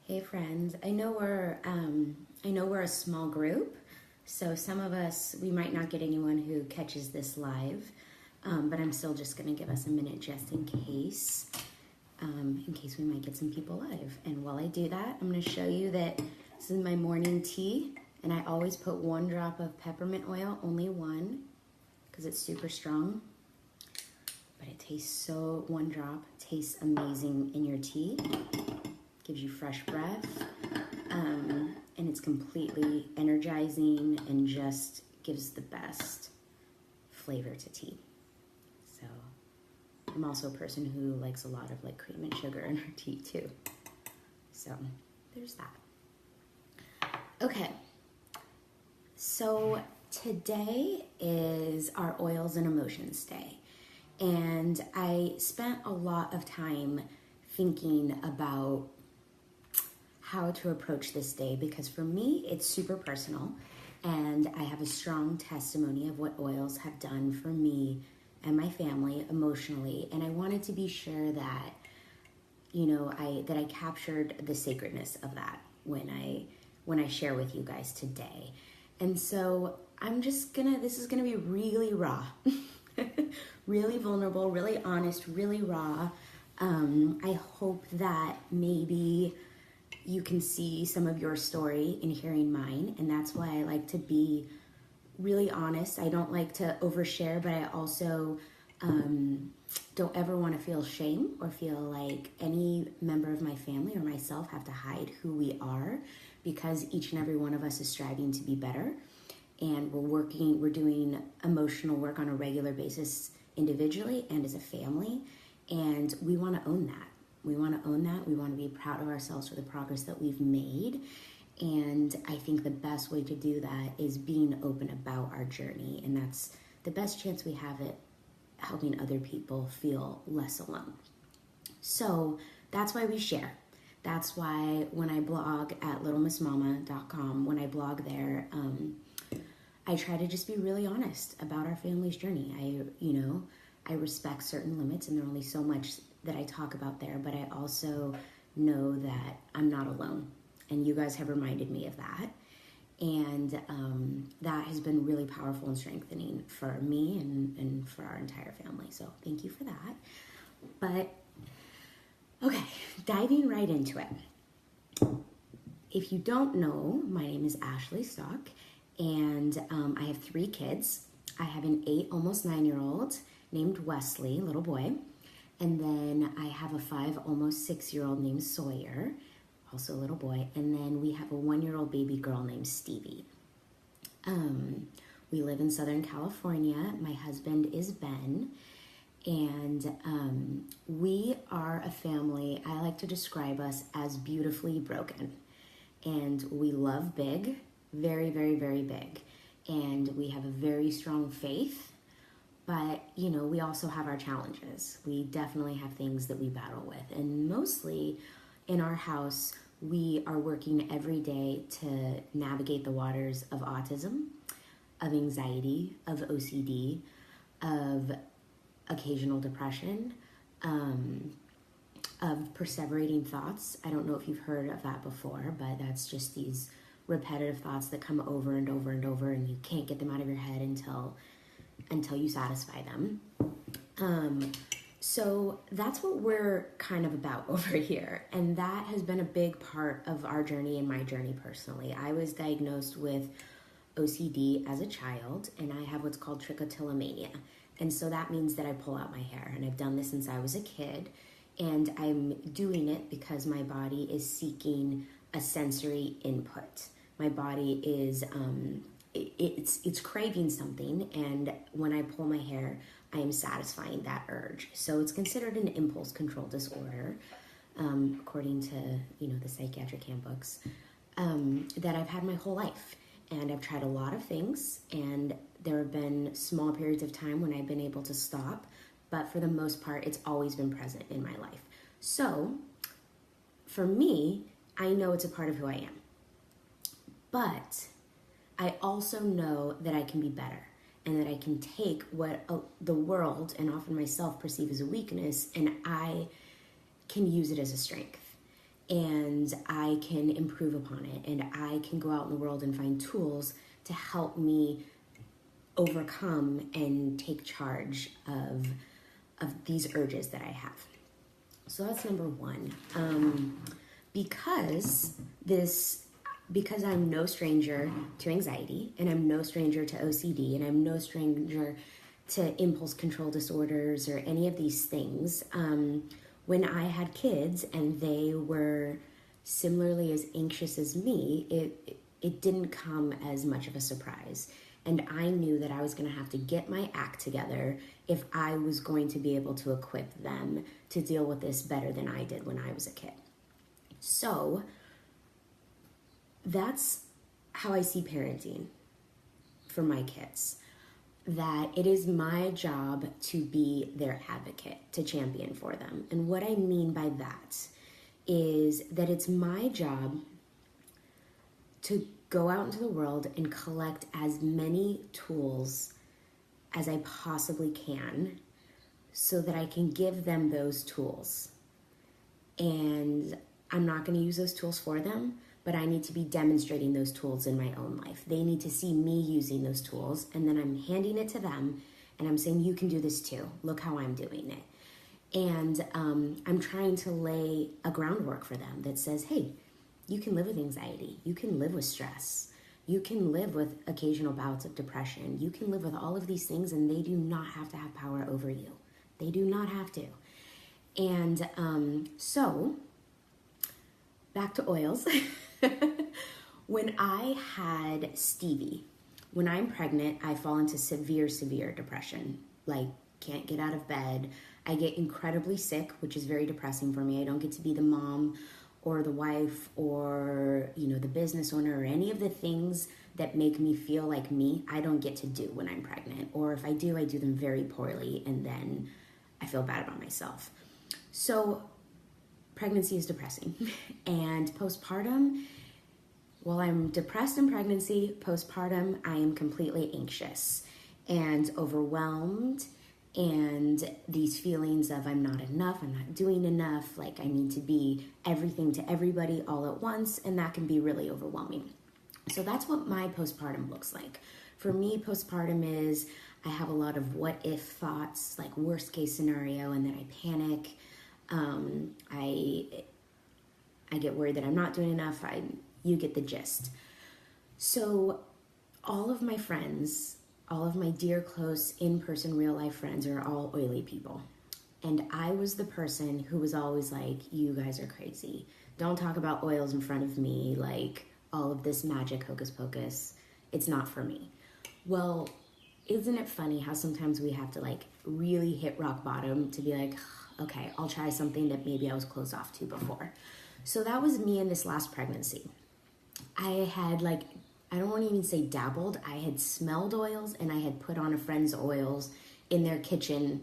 Hey friends, I know we're a small group, so some of us we might not get anyone who catches this live, but I'm still just gonna give us a minute just in case we might get some people live. And while I do that, I'm gonna show you that this is my morning tea, and I always put 1 drop of peppermint oil, only one, because it's super strong. But it tastes 1 drop tastes amazing in your tea. Gives you fresh breath, and it's completely energizing and just gives the best flavor to tea. So I'm also a person who likes a lot of like cream and sugar in her tea too. So there's that. Okay, so today is our Oils and Emotions Day, and I spent a lot of time thinking about how to approach this day because for me it's super personal, and I have a strong testimony of what oils have done for me and my family emotionally, and I wanted to be sure that I captured the sacredness of that when I share with you guys today. And so this is gonna be really raw, really vulnerable, really honest, really raw. I hope that maybe you can see some of your story in hearing mine, and that's why I like to be really honest. I don't like to overshare, but I also don't ever want to feel shame or feel like any member of my family or myself have to hide who we are, because each and every one of us is striving to be better, and we're doing emotional work on a regular basis individually and as a family, and we want to own that. We want to own that. We want to be proud of ourselves for the progress that we've made. And I think the best way to do that is being open about our journey. And that's the best chance we have at helping other people feel less alone. So that's why we share. That's why when I blog at littlemissmama.com, when I blog there, I try to just be really honest about our family's journey. I respect certain limits, and there's only so much that I talk about there, but I also know that I'm not alone, and you guys have reminded me of that, and that has been really powerful and strengthening for me and for our entire family, so thank you for that. But okay, diving right into it. If you don't know, my name is Ashley Stock, and I have 3 kids. I have an 8, almost 9-year-old named Wesley, little boy. And then I have a 5, almost 6-year-old named Sawyer, also a little boy. And then we have a 1-year-old baby girl named Stevie. We live in Southern California. My husband is Ben. And we are a family. I like to describe us as beautifully broken. And we love big, very, very, very big. And we have a very strong faith. But, we also have our challenges. We definitely have things that we battle with. And mostly in our house, we are working every day to navigate the waters of autism, of anxiety, of OCD, of occasional depression, of perseverating thoughts. I don't know if you've heard of that before, but that's just these repetitive thoughts that come over and over and over, and you can't get them out of your head until you satisfy them. So that's what we're kind of about over here. And that has been a big part of our journey and my journey personally. I was diagnosed with OCD as a child, and I have what's called trichotillomania. And so that means that I pull out my hair, and I've done this since I was a kid. And I'm doing it because my body is seeking a sensory input. My body is, it's craving something, and when I pull my hair, I am satisfying that urge. So it's considered an impulse control disorder, according to the psychiatric handbooks, that I've had my whole life. And I've tried a lot of things, and there have been small periods of time when I've been able to stop, but for the most part, it's always been present in my life. So for me, I know it's a part of who I am, but I also know that I can be better, and that I can take what the world and often myself perceive as a weakness, and I can use it as a strength. and I can improve upon it, and I can go out in the world and find tools to help me overcome and take charge of these urges that I have. So that's number one. Because I'm no stranger to anxiety, and I'm no stranger to OCD, and I'm no stranger to impulse control disorders or any of these things. When I had kids and they were similarly as anxious as me, it didn't come as much of a surprise. And I knew that I was going to have to get my act together if I was going to be able to equip them to deal with this better than I did when I was a kid. So that's how I see parenting for my kids. That it is my job to be their advocate, to champion for them. And what I mean by that is that it's my job to go out into the world and collect as many tools as I possibly can so that I can give them those tools. And I'm not going to use those tools for them, but I need to be demonstrating those tools in my own life. They need to see me using those tools, and then I'm handing it to them, and I'm saying, you can do this too. Look how I'm doing it. And I'm trying to lay a groundwork for them that says, hey, you can live with anxiety. You can live with stress. You can live with occasional bouts of depression. You can live with all of these things, and they do not have to have power over you. They do not have to. And so, back to oils. When I had Stevie, when I'm pregnant, I fall into severe, severe depression. Like, can't get out of bed. I get incredibly sick, which is very depressing for me. I don't get to be the mom or the wife or, the business owner or any of the things that make me feel like me. I don't get to do when I'm pregnant. Or if I do them very poorly, and then I feel bad about myself. So pregnancy is depressing. And postpartum, while I'm depressed in pregnancy, postpartum, I am completely anxious and overwhelmed, and these feelings of I'm not enough, I'm not doing enough, like I need to be everything to everybody all at once, and that can be really overwhelming. So that's what my postpartum looks like. For me, postpartum is I have a lot of what if thoughts, like worst case scenario, and then I panic. I get worried that I'm not doing enough. You get the gist. So all of my friends, all of my dear, close, in-person, real-life friends are all oily people. And I was the person who was always like, you guys are crazy. Don't talk about oils in front of me, like all of this magic hocus pocus. It's not for me. Well, isn't it funny how sometimes we have to like really hit rock bottom to be like, okay, I'll try something that maybe I was closed off to before. So that was me in this last pregnancy. I had I don't want to even say dabbled. I had smelled oils, and I had put on a friend's oils in their kitchen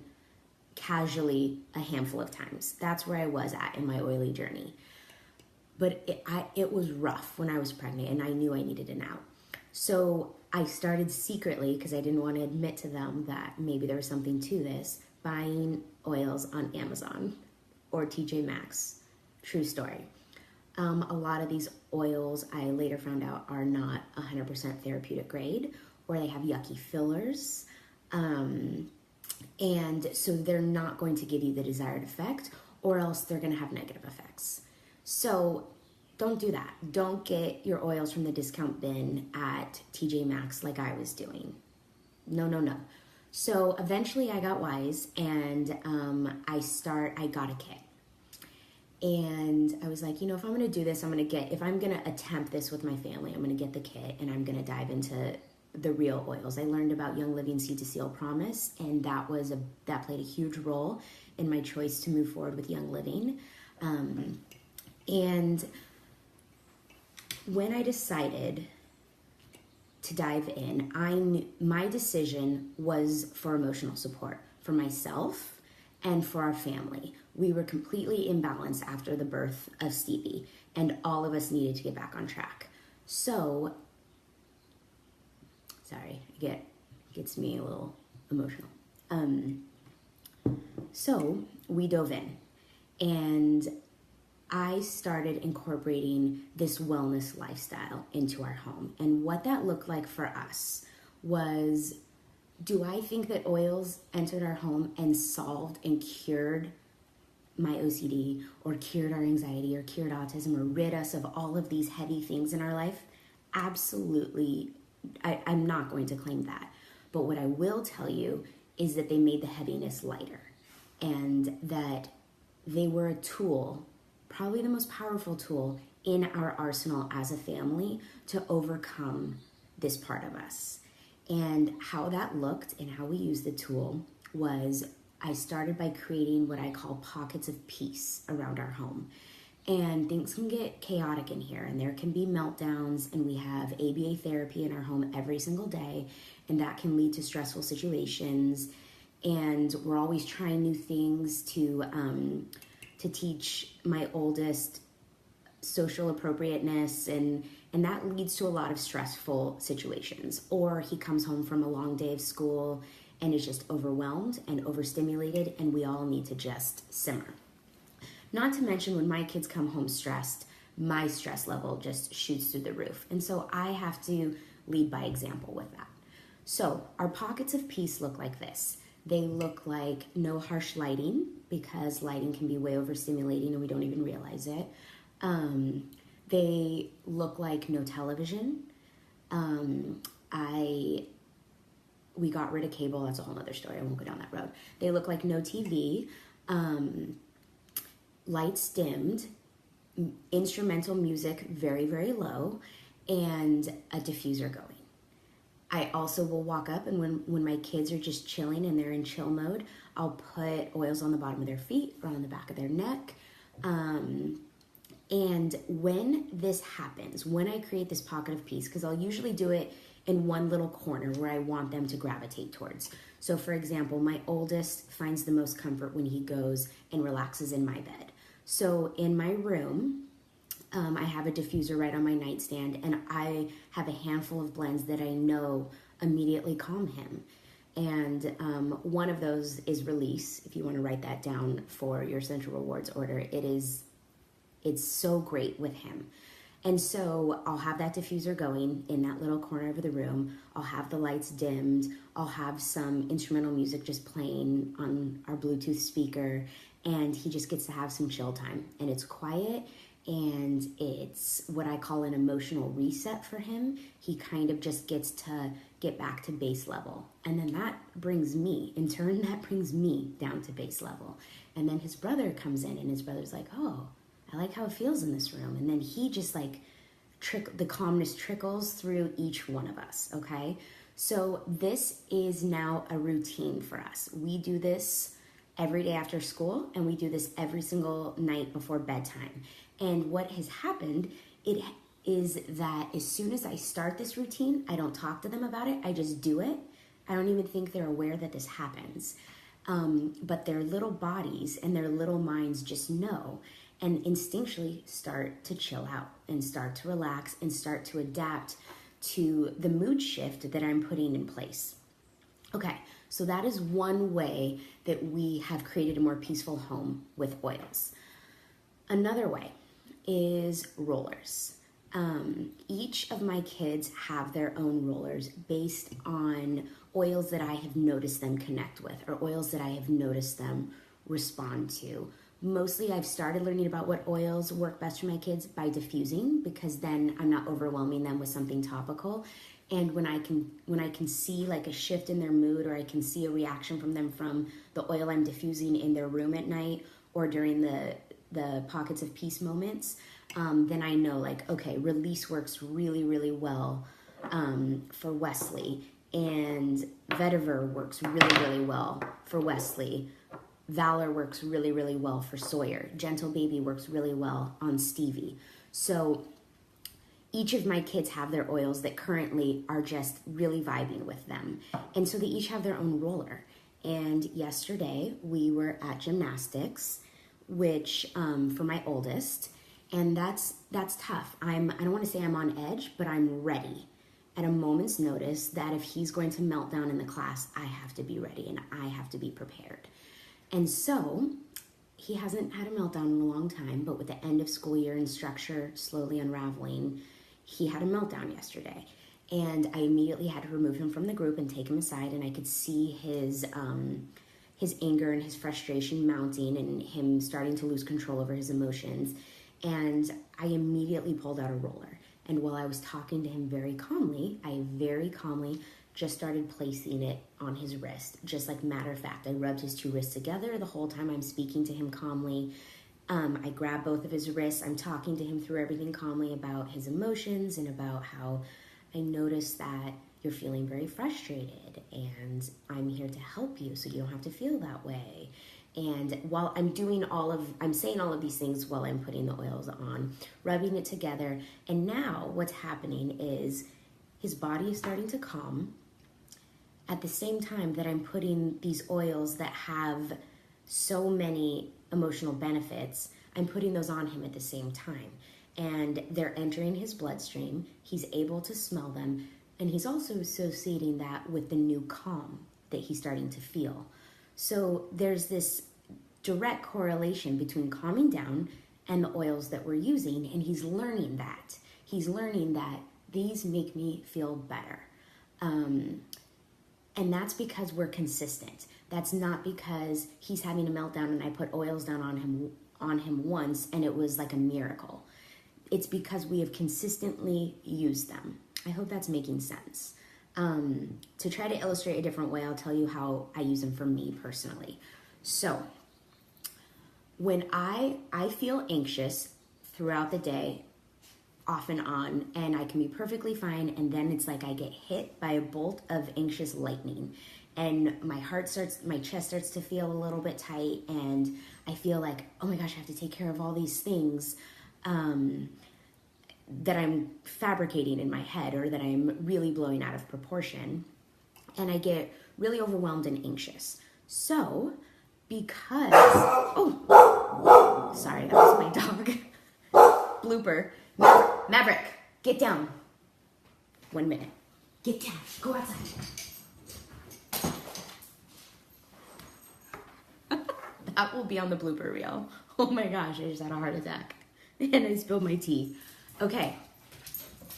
casually a handful of times. That's where I was at in my oily journey. But it was rough when I was pregnant, and I knew I needed an out. So I started secretly, because I didn't want to admit to them that maybe there was something to this, buying oils on Amazon or TJ Maxx. True story. A lot of these oils, I later found out, are not 100% therapeutic grade, or they have yucky fillers. And so they're not going to give you the desired effect, or else they're going to have negative effects. So don't do that. Don't get your oils from the discount bin at TJ Maxx like I was doing. No. So eventually I got wise, and I got a kit. And I was like, if I'm going to do this, if I'm going to attempt this with my family, I'm going to get the kit, and I'm going to dive into the real oils. I learned about Young Living Seed to Seal Promise, and that played a huge role in my choice to move forward with Young Living. And when I decided to dive in, my decision was for emotional support for myself and for our family. We were completely imbalanced after the birth of Stevie, and all of us needed to get back on track. So, sorry, gets me a little emotional. So we dove in, and I started incorporating this wellness lifestyle into our home. And what that looked like for us was, do I think that oils entered our home and solved and cured my OCD or cured our anxiety or cured autism or rid us of all of these heavy things in our life? Absolutely. I'm not going to claim that. But what I will tell you is that they made the heaviness lighter, and that they were a tool, probably the most powerful tool in our arsenal as a family to overcome this part of us. And how that looked and how we used the tool was, I started by creating what I call pockets of peace around our home. And things can get chaotic in here, and there can be meltdowns, and we have ABA therapy in our home every single day, and that can lead to stressful situations. And we're always trying new things to teach my oldest social appropriateness, and that leads to a lot of stressful situations. Or he comes home from a long day of school and is just overwhelmed and overstimulated, and we all need to just simmer. Not to mention, when my kids come home stressed, my stress level just shoots through the roof. And so I have to lead by example with that. So our pockets of peace look like this. They look like no harsh lighting, because lighting can be way overstimulating and we don't even realize it. They look like no television. We got rid of cable. That's a whole other story. I won't go down that road. They look like no TV. Lights dimmed, instrumental music very, very low, and a diffuser going. I also will walk up, and when my kids are just chilling and they're in chill mode, I'll put oils on the bottom of their feet or on the back of their neck. And when this happens, when I create this pocket of peace, because I'll usually do it in one little corner where I want them to gravitate towards. So for example, my oldest finds the most comfort when he goes and relaxes in my bed. So in my room, I have a diffuser right on my nightstand, and I have a handful of blends that I know immediately calm him. And one of those is Release. If you want to write that down for your Central Rewards order, it's so great with him. And so I'll have that diffuser going in that little corner of the room. I'll have the lights dimmed. I'll have some instrumental music just playing on our Bluetooth speaker, and he just gets to have some chill time. And it's quiet, and it's what I call an emotional reset for him. He kind of just gets to get back to base level. And then that brings me, in turn, that brings me down to base level. And then his brother comes in, and his brother's like, oh, I like how it feels in this room. And then he just like, the calmness trickles through each one of us, okay? So this is now a routine for us. We do this every day after school, and we do this every single night before bedtime. And what has happened, it is that as soon as I start this routine, I don't talk to them about it. I just do it. I don't even think they're aware that this happens. But their little bodies and their little minds just know, and instinctually start to chill out and start to relax and start to adapt to the mood shift that I'm putting in place. Okay, so that is one way that we have created a more peaceful home with oils. Another way is rollers. Each of my kids have their own rollers based on oils that I have noticed them connect with, or oils that I have noticed them respond to. Mostly I've started learning about what oils work best for my kids by diffusing, because then I'm not overwhelming them with something topical. And when I can see like a shift in their mood, or I can see a reaction from them from the oil I'm diffusing in their room at night or during the pockets of peace moments, then I know like, okay, Release works really, really well for Wesley, and Vetiver works really, really well for Wesley. Valor works really, really well for Sawyer. Gentle Baby works really well on Stevie. So each of my kids have their oils that currently are just really vibing with them. And so they each have their own roller. And yesterday we were at gymnastics, which for my oldest, and that's tough. I don't want to say I'm on edge, but I'm ready at a moment's notice that if he's going to melt down in the class, I have to be ready and I have to be prepared. And so he hasn't had a meltdown in a long time, but with the end of school year and structure slowly unraveling, he had a meltdown yesterday. And I immediately had to remove him from the group and take him aside, and I could see his anger and his frustration mounting and him starting to lose control over his emotions. And I immediately pulled out a roller. And while I was talking to him very calmly, I very calmly just started placing it on his wrist. Just like matter of fact, I rubbed his two wrists together the whole time I'm speaking to him calmly. I grab both of his wrists. I'm talking to him through everything calmly about his emotions and about how I noticed that you're feeling very frustrated and I'm here to help you so you don't have to feel that way. And while I'm saying all of these things while I'm putting the oils on, rubbing it together. And now what's happening is his body is starting to calm at the same time that I'm putting these oils that have so many emotional benefits. I'm putting those on him at the same time. And they're entering his bloodstream. He's able to smell them. And he's also associating that with the new calm that he's starting to feel. So there's this direct correlation between calming down and the oils that we're using. And he's learning that. He's learning that these make me feel better. And that's because we're consistent. That's not because he's having a meltdown and I put oils down on him once and it was like a miracle. It's because we have consistently used them. I hope that's making sense. To try to illustrate a different way, I'll tell you how I use them for me personally. So when I feel anxious throughout the day, off and on, and I can be perfectly fine, and then it's like I get hit by a bolt of anxious lightning, and my chest starts to feel a little bit tight, and I feel like, oh my gosh, I have to take care of all these things that I'm fabricating in my head or that I'm really blowing out of proportion, and I get really overwhelmed and anxious. So, because, sorry, that was my dog. Blooper. Maverick, get down. 1 minute. Get down. Go outside. That will be on the blooper reel. Oh my gosh, I just had a heart attack. And I spilled my tea. Okay.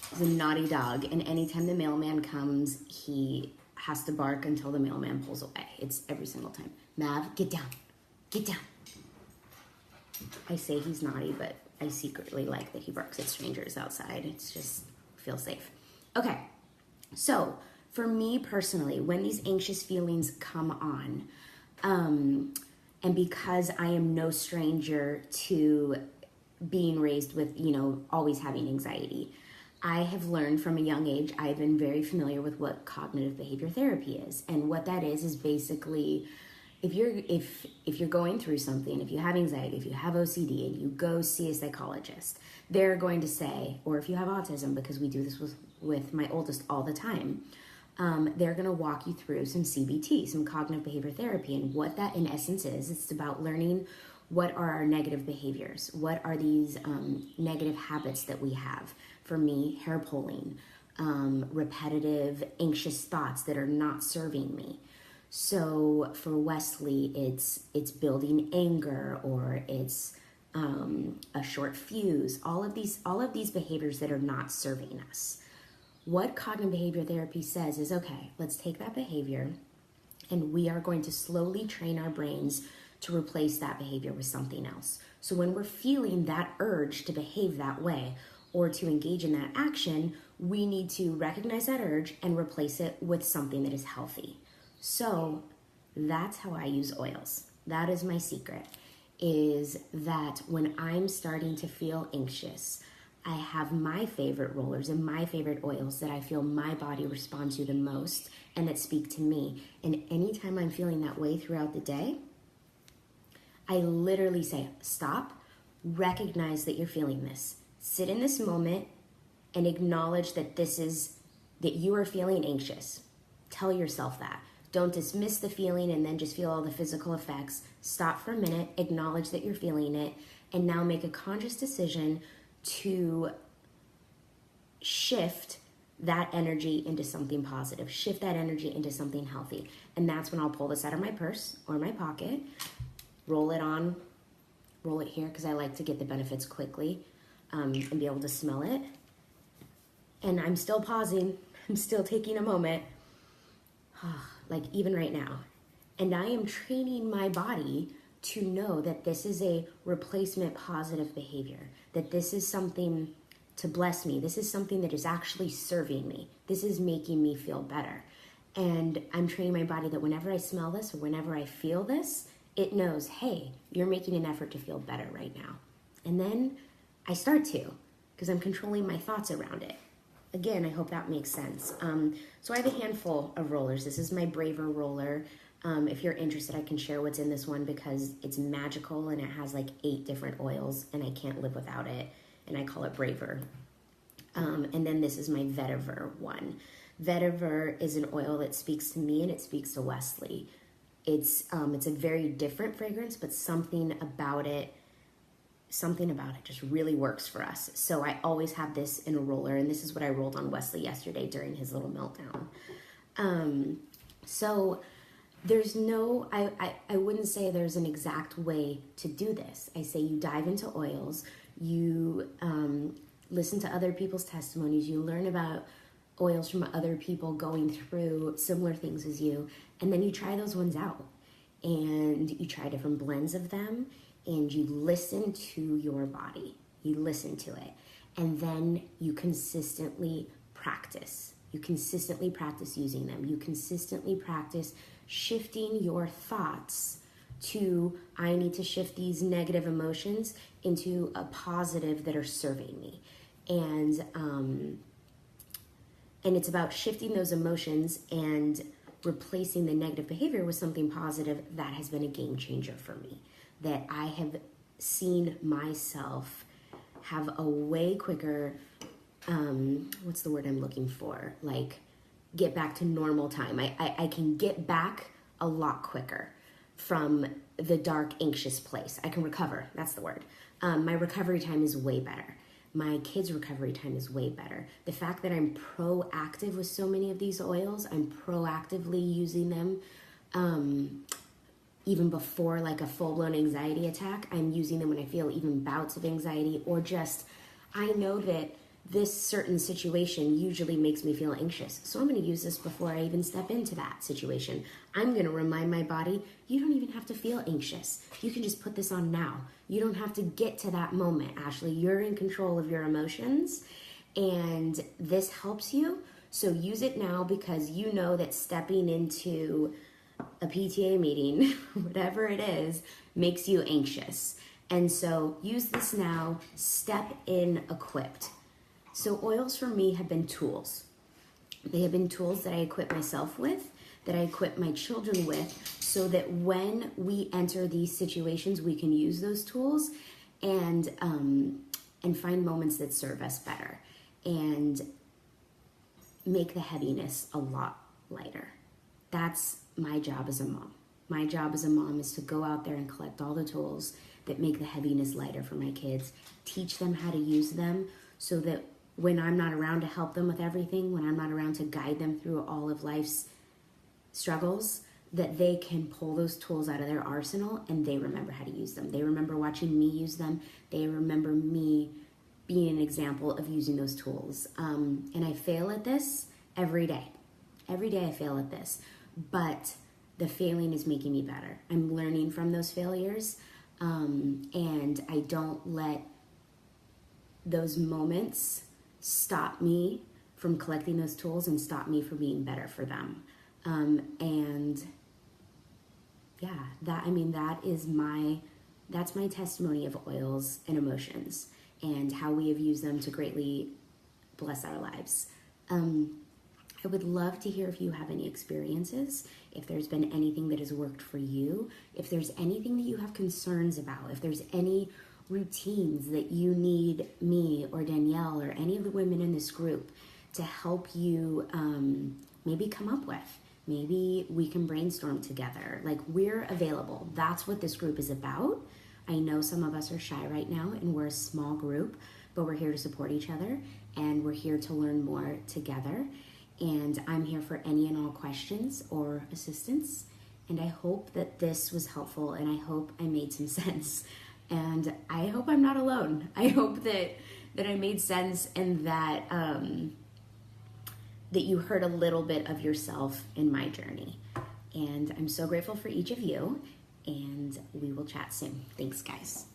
He's a naughty dog. And anytime the mailman comes, he has to bark until the mailman pulls away. It's every single time. Mav, get down. Get down. I say he's naughty, but I secretly like that he barks at strangers outside. It's just feels safe. Okay, so for me personally, when these anxious feelings come on, and because I am no stranger to being raised with, always having anxiety, I have learned from a young age, I've been very familiar with what cognitive behavior therapy is. And what that is basically, if you're going through something, if you have anxiety, if you have OCD and you go see a psychologist, they're going to say, or if you have autism, because we do this with my oldest all the time, they're going to walk you through some CBT, some cognitive behavior therapy. And what that in essence is, it's about learning what are our negative behaviors? What are these negative habits that we have? For me, hair pulling, repetitive, anxious thoughts that are not serving me. So for Wesley, it's building anger, or it's a short fuse. All of these behaviors that are not serving us. What cognitive behavior therapy says is, okay, let's take that behavior, and we are going to slowly train our brains to replace that behavior with something else. So when we're feeling that urge to behave that way or to engage in that action, we need to recognize that urge and replace it with something that is healthy. So that's how I use oils. That is my secret, is that when I'm starting to feel anxious, I have my favorite rollers and my favorite oils that I feel my body respond to the most and that speak to me. And anytime I'm feeling that way throughout the day, I literally say, stop, recognize that you're feeling this. Sit in this moment and acknowledge that that you are feeling anxious. Tell yourself that. Don't dismiss the feeling and then just feel all the physical effects. Stop for a minute, acknowledge that you're feeling it, and now make a conscious decision to shift that energy into something positive, shift that energy into something healthy. And that's when I'll pull this out of my purse or my pocket, roll it on roll it here because I like to get the benefits quickly and be able to smell it. And I'm still pausing. I'm still taking a moment, like even right now. And I am training my body to know that this is a replacement positive behavior, that this is something to bless me. This is something that is actually serving me. This is making me feel better. And I'm training my body that whenever I smell this or whenever I feel this, it knows, hey, you're making an effort to feel better right now. And then I start to, because I'm controlling my thoughts around it. Again, I hope that makes sense. So I have a handful of rollers. This is my Braver roller. If you're interested, I can share what's in this one because it's magical and it has like 8 different oils and I can't live without it. And I call it Braver. And then this is my Vetiver one. Vetiver is an oil that speaks to me and it speaks to Wesley. It's a very different fragrance, but something about it just really works for us. So I always have this in a roller, and this is what I rolled on Wesley yesterday during his little meltdown. So there's no, I wouldn't say there's an exact way to do this. I say you dive into oils, you listen to other people's testimonies, you learn about oils from other people going through similar things as you, and then you try those ones out. And you try different blends of them, and you listen to your body. You listen to it. And then you consistently practice. You consistently practice using them. You consistently practice shifting your thoughts to, I need to shift these negative emotions into a positive that are serving me. And it's about shifting those emotions and replacing the negative behavior with something positive. That has been a game changer for me. That I have seen myself have a way quicker, what's the word I'm looking for? Like, get back to normal time. I can get back a lot quicker from the dark, anxious place. I can recover, that's the word. My recovery time is way better. My kids' recovery time is way better. The fact that I'm proactive with so many of these oils, I'm proactively using them even before like a full-blown anxiety attack. I'm using them when I feel even bouts of anxiety, or just, I know that this certain situation usually makes me feel anxious. So I'm going to use this before I even step into that situation. I'm going to remind my body, you don't even have to feel anxious. You can just put this on now. You don't have to get to that moment, Ashley. You're in control of your emotions, and this helps you. So use it now, because you know that stepping into a PTA meeting, whatever it is, makes you anxious. And so use this now, step in equipped. So oils for me have been tools. They have been tools that I equip myself with, that I equip my children with, so that when we enter these situations, we can use those tools and find moments that serve us better and make the heaviness a lot lighter. That's my job as a mom. My job as a mom is to go out there and collect all the tools that make the heaviness lighter for my kids, teach them how to use them so that when I'm not around to help them with everything, when I'm not around to guide them through all of life's struggles, that they can pull those tools out of their arsenal and they remember how to use them. They remember watching me use them. They remember me being an example of using those tools. And I fail at this every day. Every day I fail at this. But the failing is making me better. I'm learning from those failures. And I don't let those moments stop me from collecting those tools and stop me from being better for them. And yeah, that's my testimony of oils and emotions and how we have used them to greatly bless our lives. I would love to hear if you have any experiences, if there's been anything that has worked for you, if there's anything that you have concerns about, if there's any routines that you need me or Danielle or any of the women in this group to help you maybe come up with. Maybe we can brainstorm together. Like, we're available. That's what this group is about. I know some of us are shy right now and we're a small group, but we're here to support each other and we're here to learn more together. And I'm here for any and all questions or assistance. And I hope that this was helpful and I hope I made some sense. And I hope I'm not alone. I hope that I made sense, and that that you heard a little bit of yourself in my journey. And I'm so grateful for each of you, and we will chat soon. Thanks, guys.